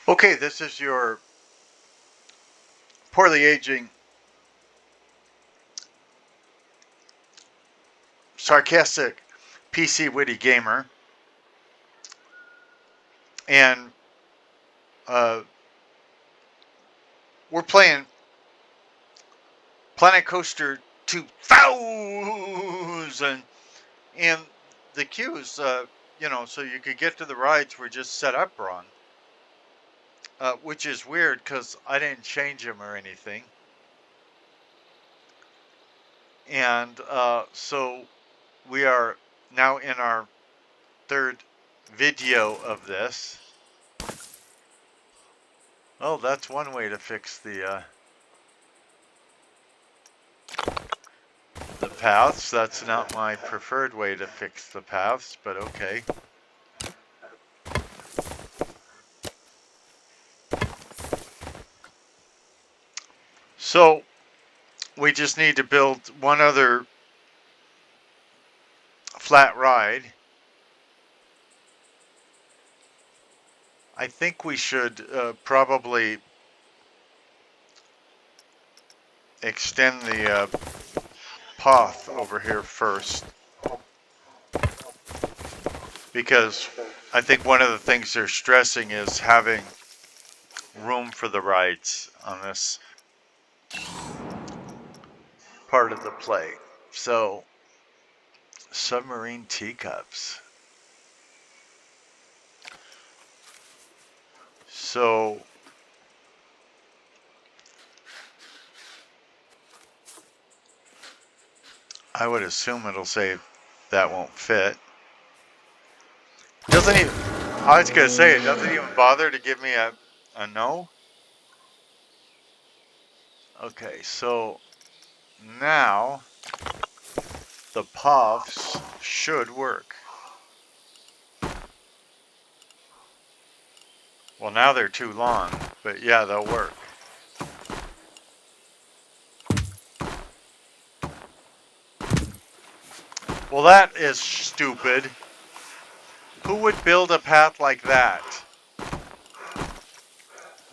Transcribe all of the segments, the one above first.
Okay, this is your poorly aging, sarcastic PC Witty gamer, and uh, we're playing Planet Coaster 2000, and the cues, so you could get to the rides were just set up wrong, which is weird because I didn't change them or anything, and so we are now in our third video of this. Oh, that's one way to fix the paths. That's not my preferred way to fix the paths, but okay. So we just need to build one other flat ride. I think we should probably extend the path over here first, because I think one of the things they're stressing is having room for the rides on this part of the play. So, submarine teacups. So, I would assume it'll say that won't fit. Doesn't even, I was gonna say, it doesn't even bother to give me a no. Okay, so now the puffs should work. Well, now they're too long, but yeah, they'll work. Well, that is stupid. Who would build a path like that?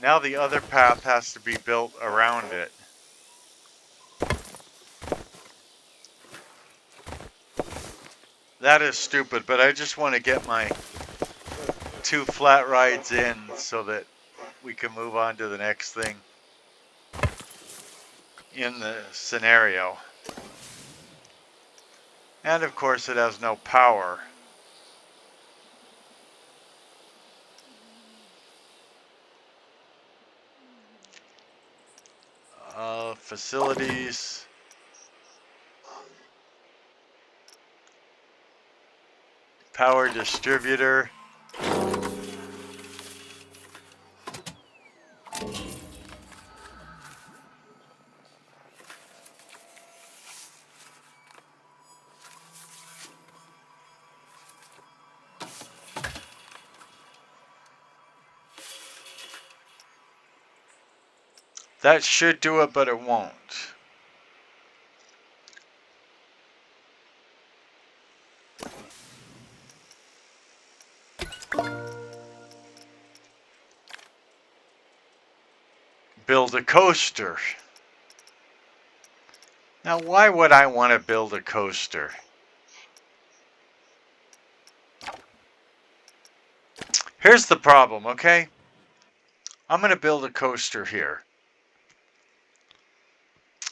Now the other path has to be built around it. That is stupid, but I just want to get my 2 flat rides in so that we can move on to the next thing in the scenario. And of course it has no power. Facilities. Power distributor. That should do it, but it won't. Build a coaster. Now, why would I want to build a coaster? Here's the problem, okay? I'm going to build a coaster here.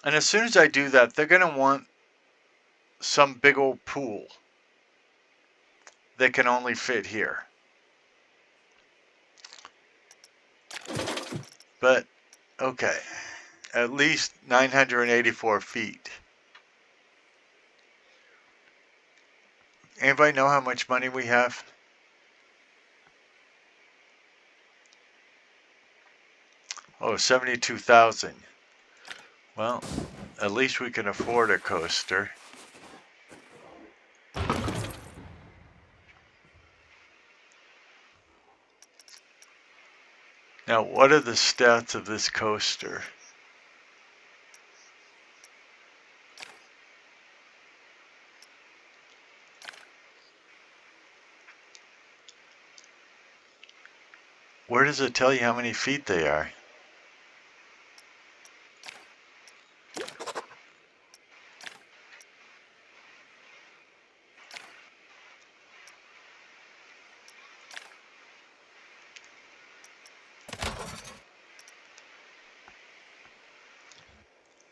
And as soon as I do that, they're going to want some big old pool that can only fit here. But, okay, at least 984 feet. Anybody know how much money we have? Oh, 72,000. Well, at least we can afford a coaster. Now, what are the stats of this coaster? Where does it tell you how many feet they are?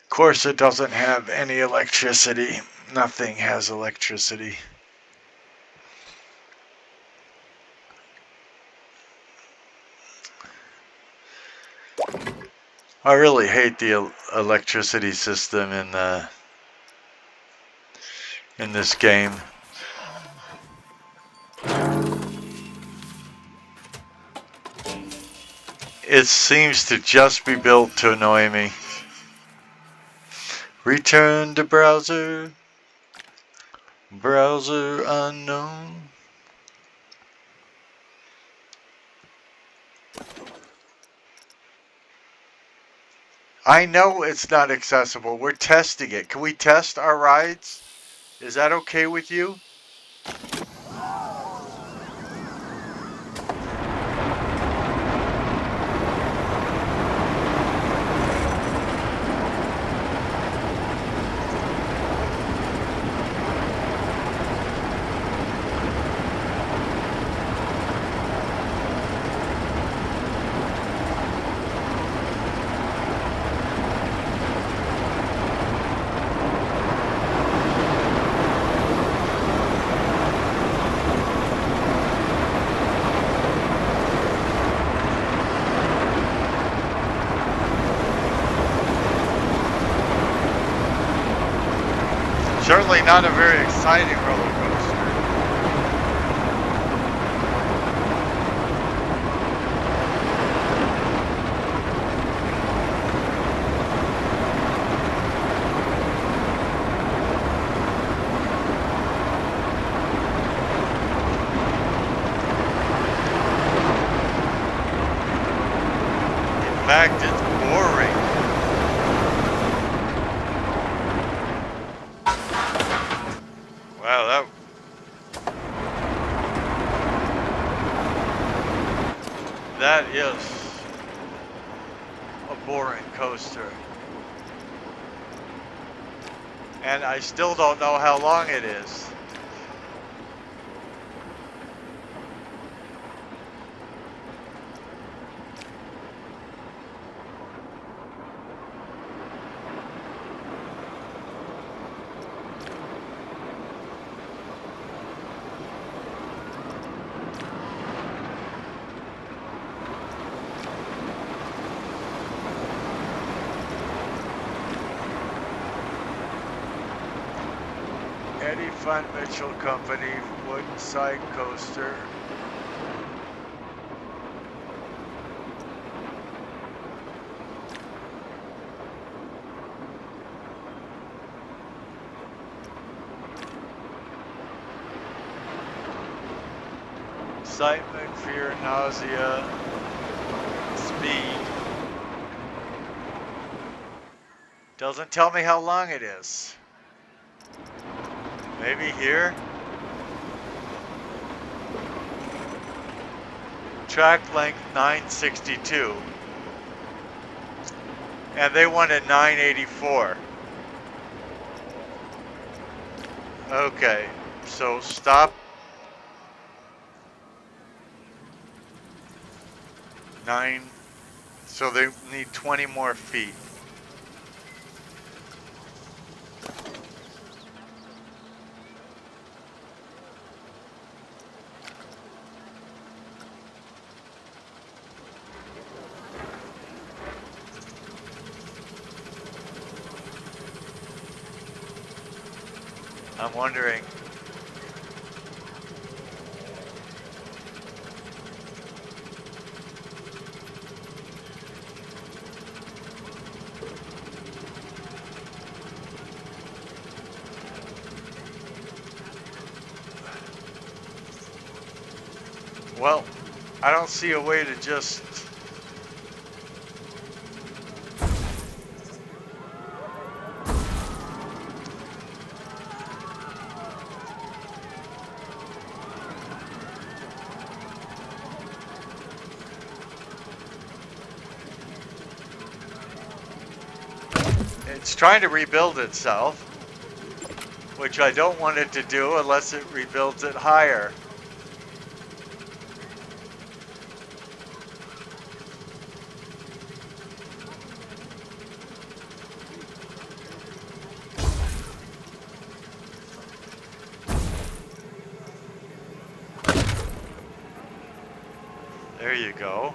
Of course, it doesn't have any electricity. Nothing has electricity. I really hate the electricity system in this game. It seems to just be built to annoy me. Return to browser. Browser unknown. I know it's not accessible. We're testing it. Can we test our rides? Is that okay with you? Certainly not a very exciting roller coaster. In fact, it's boring. Wow, that is a boring coaster. And I still don't know how long it is. Eddie Fun Mitchell Company wooden side coaster. Excitement, fear, nausea, speed. Doesn't tell me how long it is. Maybe here? Track length 962. And they wanted 984. Okay, so stop. 9. So they need 20 more feet. I'm wondering. Well, I don't see a way to just... It's trying to rebuild itself, which I don't want it to do unless it rebuilds it higher. There you go.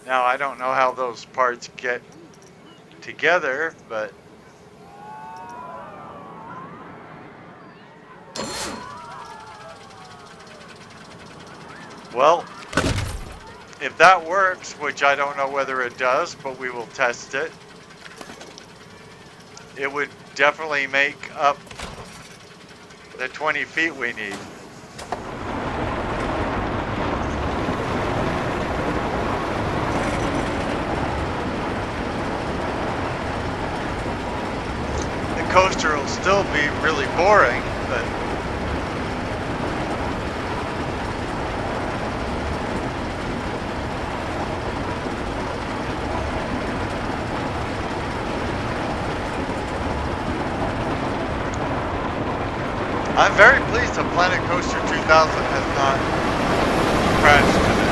Now, I don't know how those parts get together, but well, if that works, which I don't know whether it does, but we will test it, it would definitely make up the 20 feet we need. The coaster will still be really boring, but I'm very pleased that Planet Coaster 2000 has not crashed today.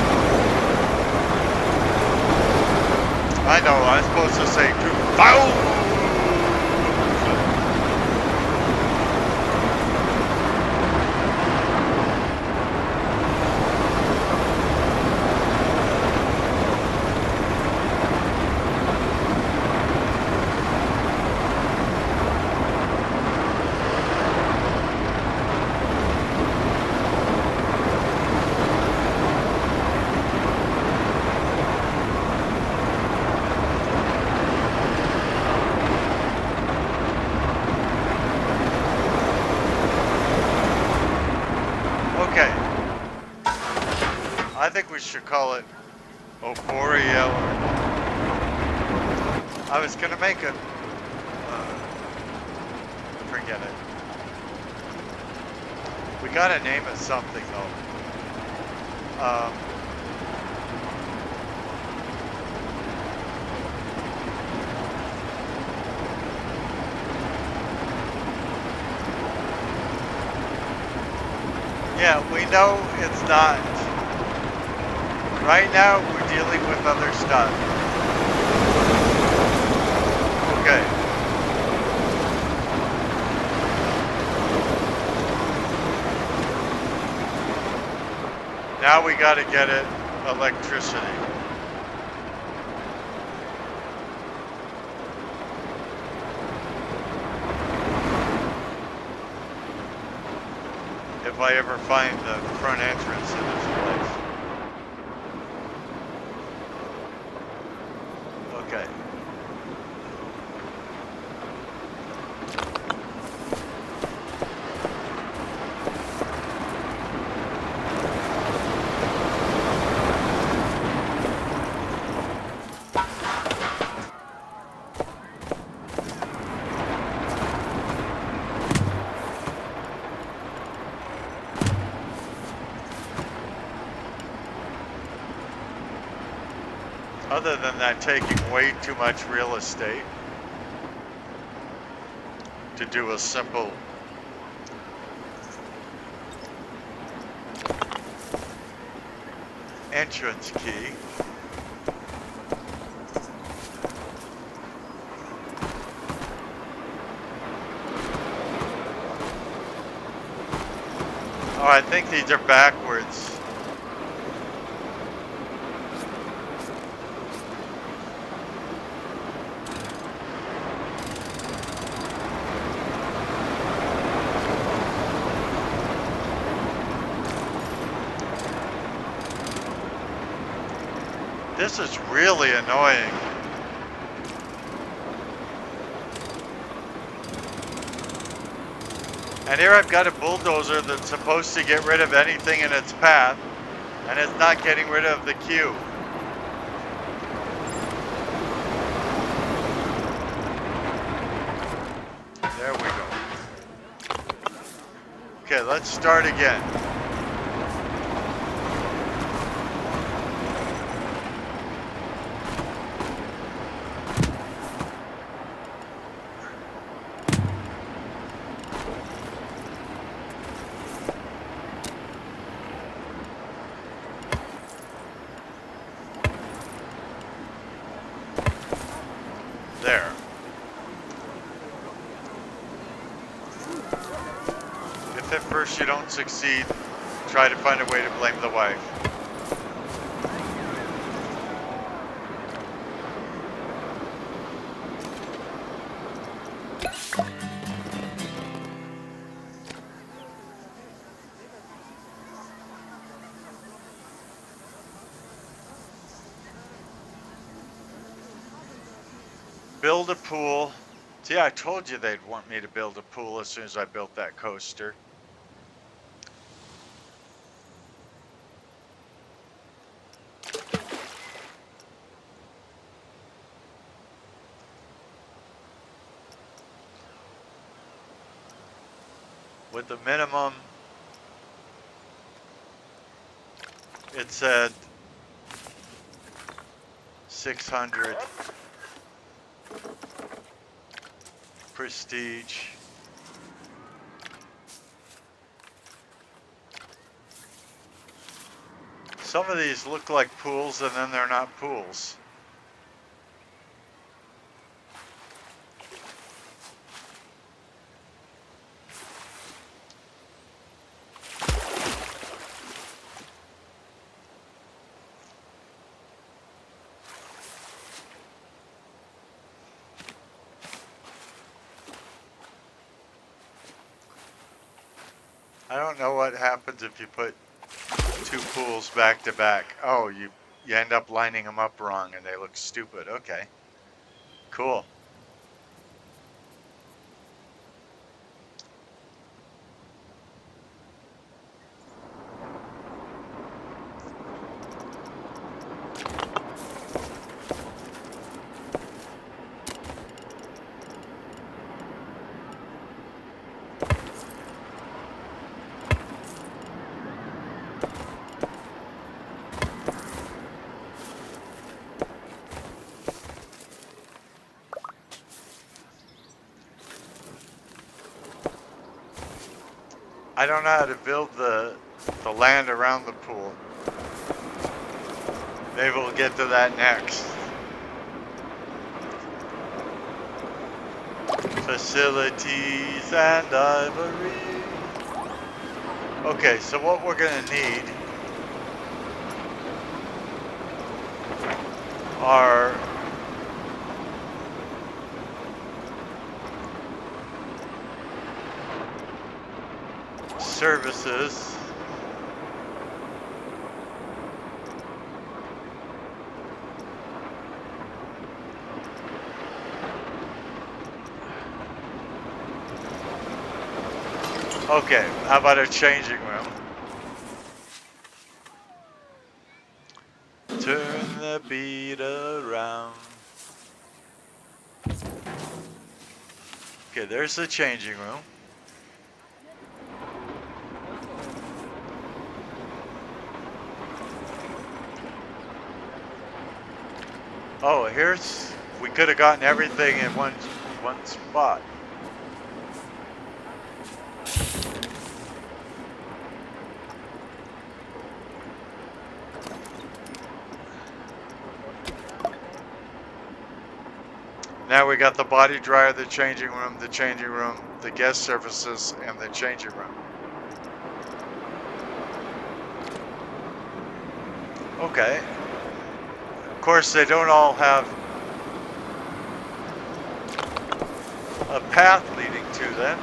I know, I'm supposed to say 2000. Okay. I think we should call it Ophoria. I was gonna make it. Forget it. We gotta name it something though. Yeah, we know it's not. Right now, we're dealing with other stuff. Okay. Now we gotta get it electricity. If I ever find the front entrance to this place. Okay. Other than that taking way too much real estate to do a simple entrance key. Oh, I think these are backwards. This is really annoying. And here I've got a bulldozer that's supposed to get rid of anything in its path, and it's not getting rid of the queue. There we go. let's start again. There. If at first you don't succeed, try to find a way to blame the wife. Build a pool. See, I told you they'd want me to build a pool as soon as I built that coaster. With the minimum, it said 600 prestige. Some of these look like pools and then they're not pools. I don't know what happens if you put two pools back to back. Oh, you end up lining them up wrong and they look stupid. Okay, cool. I don't know how to build the land around the pool. Maybe we'll get to that next. Facilities and ivory. Okay, so what we're gonna need are services. Okay, how about a changing room? Turn the beat around. Okay, there's the changing room. Oh, here's, we could have gotten everything in one spot. Now we got the body dryer, the changing room, the guest services, and the changing room. Okay. Of course, they don't all have a path leading to them.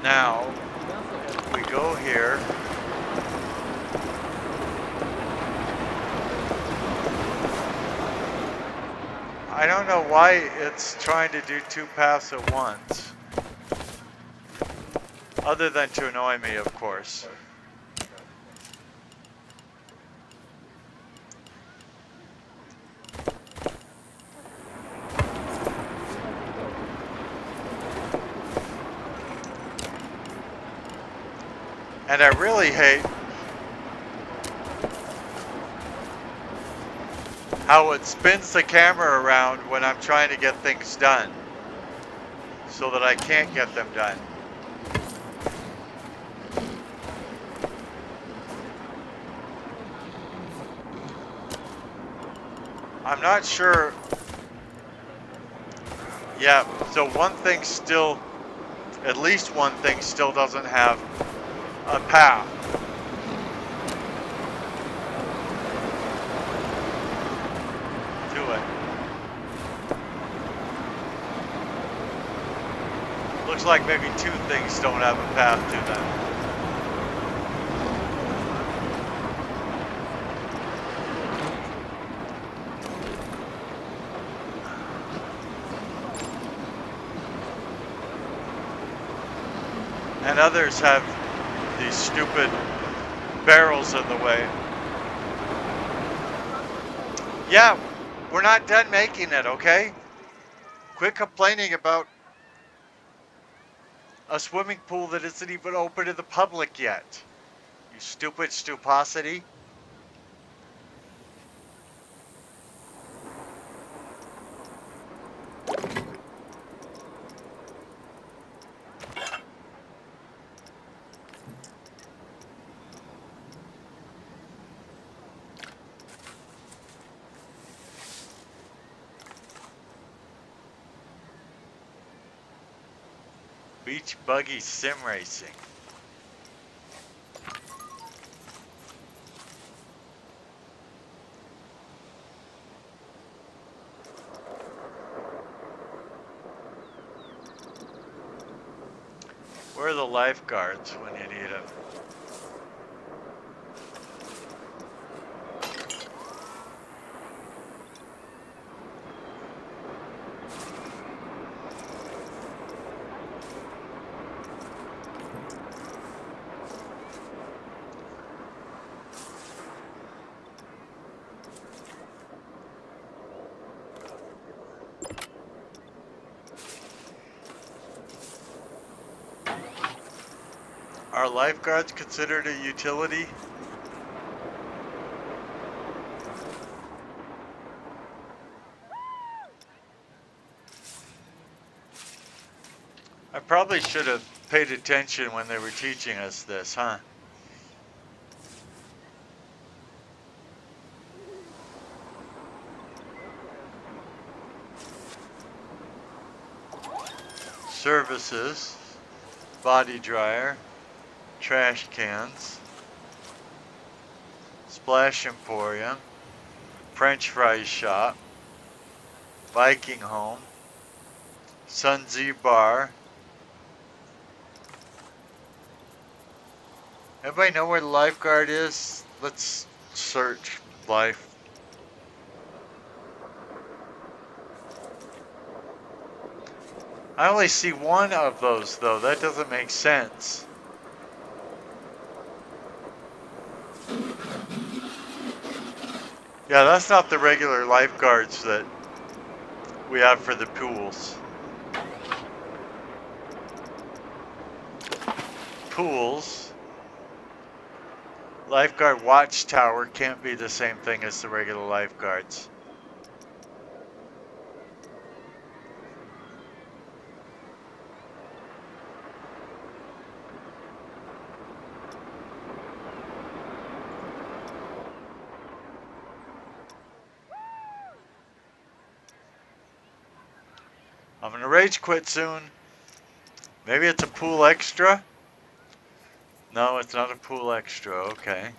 Now, we go here. I don't know why it's trying to do two paths at once. Other than to annoy me, of course. And I really hate how it spins the camera around when I'm trying to get things done, so that I can't get them done. I'm not sure. Yeah, so one thing still, at least one thing still doesn't have a path. To it. Looks like maybe two things don't have a path to them. And others have these stupid barrels in the way. Yeah, we're not done making it, okay? Quit complaining about a swimming pool that isn't even open to the public yet. You stupid stuposity. Beach buggy sim racing. Where are the lifeguards when you need them? Are lifeguards considered a utility? I probably should have paid attention when they were teaching us this, huh? Services, body dryer, trash cans, Splash Emporium, French fries shop, Viking home, Sunzy bar. Everybody know where the lifeguard is? Let's search life. I only see one of those though. That doesn't make sense. Yeah, that's not the regular lifeguards that we have for the pools. Pools. Lifeguard watchtower can't be the same thing as the regular lifeguards. I'm gonna rage quit soon. Maybe it's a pool extra? No, it's not a pool extra, okay.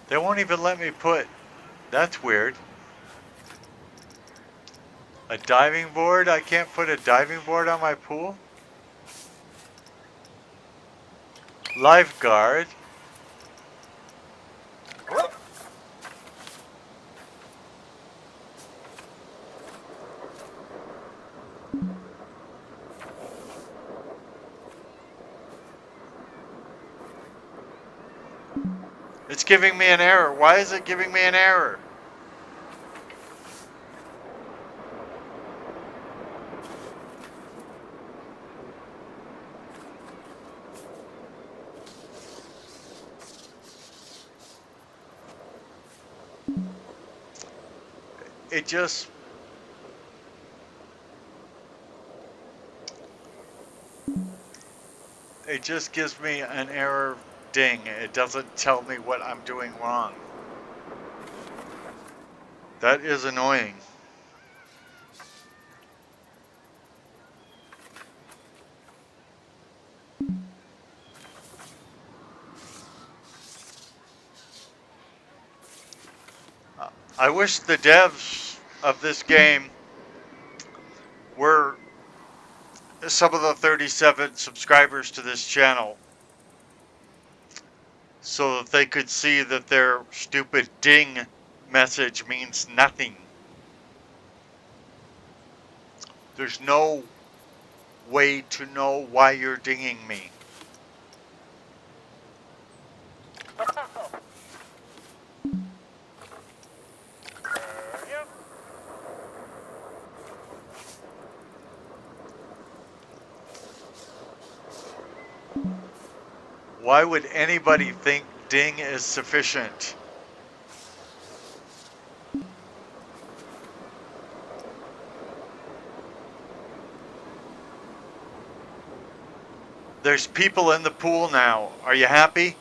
They won't even let me put, that's weird. A diving board? I can't put a diving board on my pool? Lifeguard? It's giving me an error. Why is it giving me an error? It just... It just gives me an error ding. It doesn't tell me what I'm doing wrong. That is annoying. I wish the devs of this game were some of the 37 subscribers to this channel, so that they could see that their stupid ding message means nothing. There's no way to know why you're dinging me. Why would anybody think ding is sufficient? There's people in the pool now. Are you happy?